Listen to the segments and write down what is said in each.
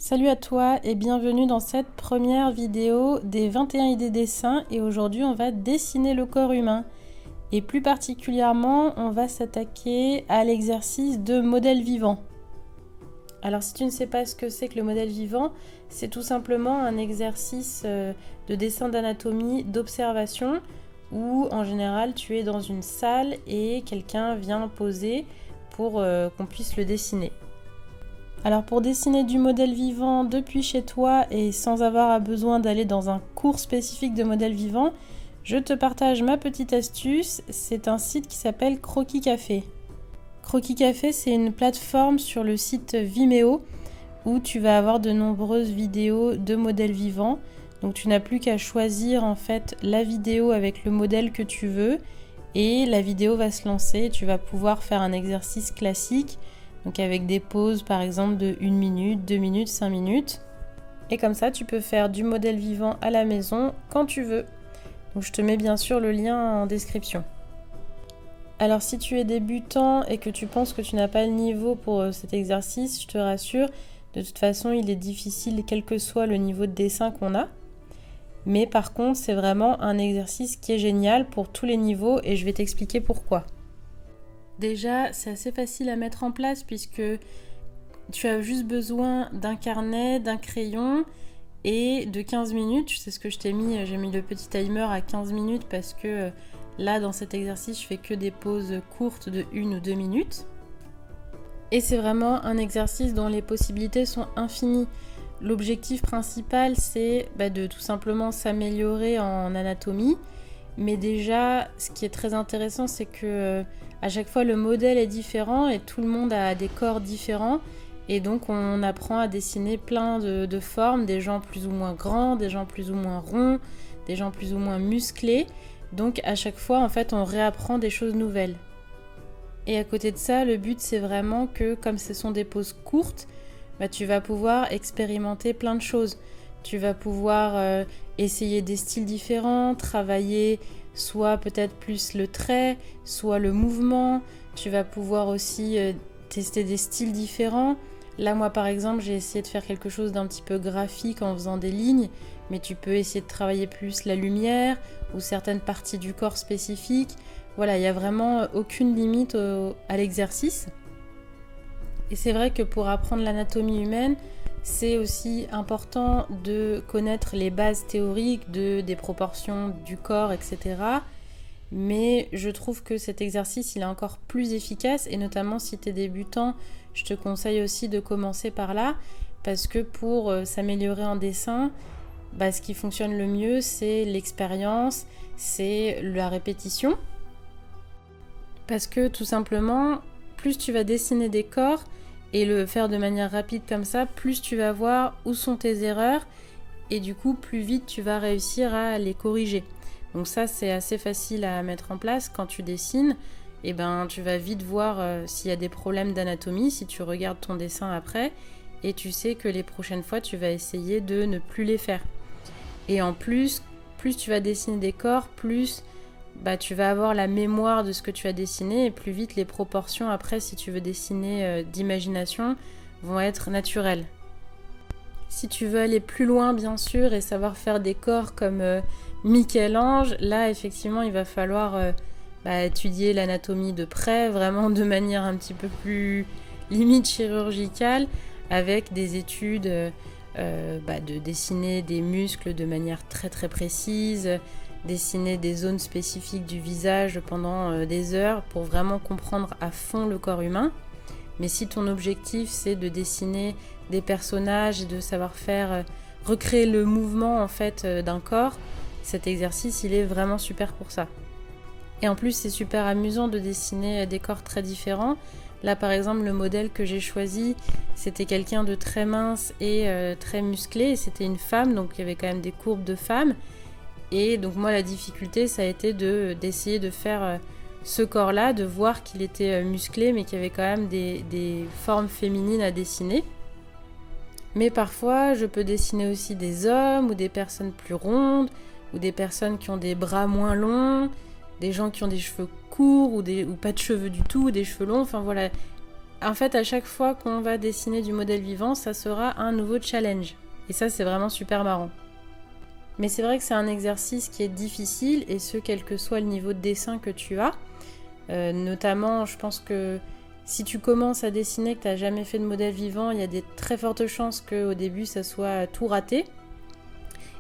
Salut à toi et bienvenue dans cette première vidéo des 21 idées dessins et aujourd'hui on va dessiner le corps humain et plus particulièrement on va s'attaquer à l'exercice de modèle vivant. Alors si tu ne sais pas ce que c'est que le modèle vivant, c'est tout simplement un exercice de dessin d'anatomie, d'observation où en général tu es dans une salle et quelqu'un vient poser pour qu'on puisse le dessiner. Alors pour dessiner du modèle vivant depuis chez toi et sans avoir besoin d'aller dans un cours spécifique de modèle vivant, je te partage ma petite astuce, c'est un site qui s'appelle Croquis Café. Croquis Café, c'est une plateforme sur le site Vimeo où tu vas avoir de nombreuses vidéos de modèles vivants. Donc tu n'as plus qu'à choisir en fait la vidéo avec le modèle que tu veux et la vidéo va se lancer, tu vas pouvoir faire un exercice classique. Donc avec des pauses par exemple de 1 minute, 2 minutes, 5 minutes. Et comme ça, tu peux faire du modèle vivant à la maison quand tu veux. Donc je te mets bien sûr le lien en description. Alors si tu es débutant et que tu penses que tu n'as pas le niveau pour cet exercice, je te rassure, de toute façon il est difficile quel que soit le niveau de dessin qu'on a. Mais par contre, c'est vraiment un exercice qui est génial pour tous les niveaux et je vais t'expliquer pourquoi. Déjà, c'est assez facile à mettre en place puisque tu as juste besoin d'un carnet, d'un crayon et de 15 minutes. C'est ce que je t'ai mis, j'ai mis le petit timer à 15 minutes parce que là, dans cet exercice, je fais que des pauses courtes de 1 ou 2 minutes. Et c'est vraiment un exercice dont les possibilités sont infinies. L'objectif principal, c'est de tout simplement s'améliorer en anatomie. Mais déjà, ce qui est très intéressant, c'est que à chaque fois le modèle est différent et tout le monde a des corps différents. Et donc on apprend à dessiner plein de formes, des gens plus ou moins grands, des gens plus ou moins ronds, des gens plus ou moins musclés. Donc à chaque fois, en fait, on réapprend des choses nouvelles. Et à côté de ça, le but, c'est vraiment que comme ce sont des pauses courtes, tu vas pouvoir expérimenter plein de choses. Tu vas pouvoir essayer des styles différents, travailler soit peut-être plus le trait, soit le mouvement. Tu vas pouvoir aussi tester des styles différents. Là, moi, par exemple, j'ai essayé de faire quelque chose d'un petit peu graphique en faisant des lignes, mais tu peux essayer de travailler plus la lumière ou certaines parties du corps spécifiques. Voilà, il n'y a vraiment aucune limite à l'exercice. Et c'est vrai que pour apprendre l'anatomie humaine, c'est aussi important de connaître les bases théoriques des proportions du corps, etc. Mais je trouve que cet exercice, il est encore plus efficace et notamment si tu es débutant, je te conseille aussi de commencer par là parce que pour s'améliorer en dessin, ce qui fonctionne le mieux, c'est l'expérience, c'est la répétition. Parce que tout simplement, plus tu vas dessiner des corps, et le faire de manière rapide comme ça, plus tu vas voir où sont tes erreurs et du coup plus vite tu vas réussir à les corriger. Donc ça c'est assez facile à mettre en place quand tu dessines, tu vas vite voir s'il y a des problèmes d'anatomie, si tu regardes ton dessin après et tu sais que les prochaines fois tu vas essayer de ne plus les faire. Et en plus tu vas dessiner des corps, plus tu vas avoir la mémoire de ce que tu as dessiné et plus vite les proportions après si tu veux dessiner d'imagination vont être naturelles. Si tu veux aller plus loin bien sûr et savoir faire des corps comme Michel-Ange, là effectivement il va falloir étudier l'anatomie de près, vraiment de manière un petit peu plus limite chirurgicale avec des études de dessiner des muscles de manière très très précise, dessiner des zones spécifiques du visage pendant des heures pour vraiment comprendre à fond le corps humain. Mais si ton objectif c'est de dessiner des personnages et de savoir faire recréer le mouvement en fait d'un corps, cet exercice il est vraiment super pour ça. Et en plus c'est super amusant de dessiner des corps très différents. Là par exemple le modèle que j'ai choisi c'était quelqu'un de très mince et très musclé et c'était une femme donc il y avait quand même des courbes de femme. Et donc moi la difficulté ça a été d'essayer de faire ce corps là, de voir qu'il était musclé mais qu'il y avait quand même des formes féminines à dessiner. Mais parfois je peux dessiner aussi des hommes ou des personnes plus rondes ou des personnes qui ont des bras moins longs, des gens qui ont des cheveux courts ou pas de cheveux du tout ou des cheveux longs, enfin voilà. En fait, à chaque fois qu'on va dessiner du modèle vivant, ça sera un nouveau challenge. Et ça, c'est vraiment super marrant. Mais c'est vrai que c'est un exercice qui est difficile, et ce, quel que soit le niveau de dessin que tu as. Notamment, je pense que si tu commences à dessiner, que tu n'as jamais fait de modèle vivant, il y a des très fortes chances qu'au début, ça soit tout raté.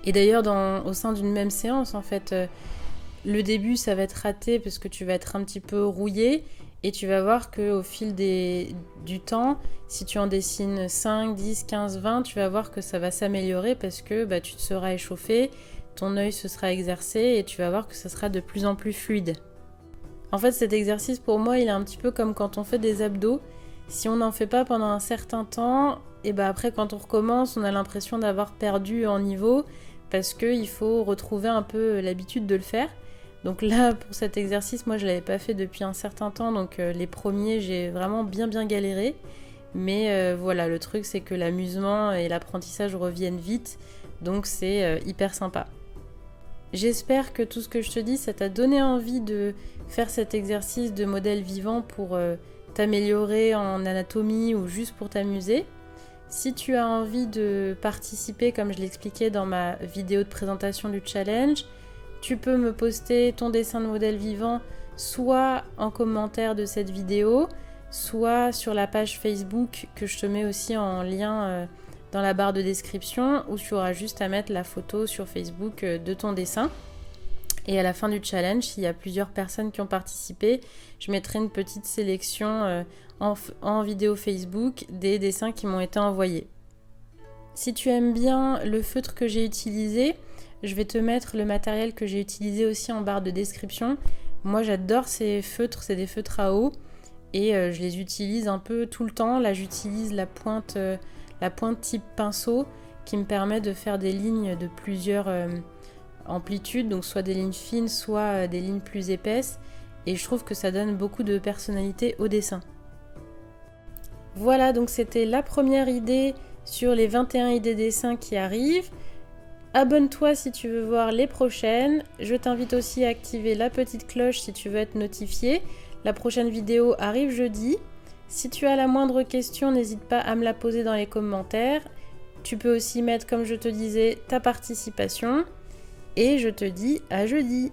Et d'ailleurs, au sein d'une même séance, en fait, le début, ça va être raté parce que tu vas être un petit peu rouillé. Et tu vas voir qu'au fil du temps, si tu en dessines 5, 10, 15, 20, tu vas voir que ça va s'améliorer parce que tu te seras échauffé, ton œil se sera exercé et tu vas voir que ça sera de plus en plus fluide. En fait, cet exercice, pour moi, il est un petit peu comme quand on fait des abdos. Si on n'en fait pas pendant un certain temps, et après, quand on recommence, on a l'impression d'avoir perdu en niveau parce qu'il faut retrouver un peu l'habitude de le faire. Donc là, pour cet exercice, moi je l'avais pas fait depuis un certain temps, donc les premiers, j'ai vraiment bien galéré. Mais voilà, le truc c'est que l'amusement et l'apprentissage reviennent vite, donc c'est hyper sympa. J'espère que tout ce que je te dis, ça t'a donné envie de faire cet exercice de modèle vivant pour t'améliorer en anatomie ou juste pour t'amuser. Si tu as envie de participer, comme je l'expliquais dans ma vidéo de présentation du challenge, tu peux me poster ton dessin de modèle vivant soit en commentaire de cette vidéo, soit sur la page Facebook que je te mets aussi en lien dans la barre de description, où tu auras juste à mettre la photo sur Facebook de ton dessin. Et à la fin du challenge, s'il y a plusieurs personnes qui ont participé, je mettrai une petite sélection en vidéo Facebook des dessins qui m'ont été envoyés. Si tu aimes bien le feutre que j'ai utilisé, je vais te mettre le matériel que j'ai utilisé aussi en barre de description. Moi j'adore ces feutres, c'est des feutres à eau et je les utilise un peu tout le temps. Là j'utilise la pointe type pinceau qui me permet de faire des lignes de plusieurs amplitudes, donc soit des lignes fines, soit des lignes plus épaisses, et je trouve que ça donne beaucoup de personnalité au dessin. Voilà, donc c'était la première idée sur les 21 idées dessins qui arrivent. Abonne-toi si tu veux voir les prochaines. Je t'invite aussi à activer la petite cloche si tu veux être notifié. La prochaine vidéo arrive jeudi. Si tu as la moindre question, n'hésite pas à me la poser dans les commentaires. Tu peux aussi mettre, comme je te disais, ta participation. Et je te dis à jeudi.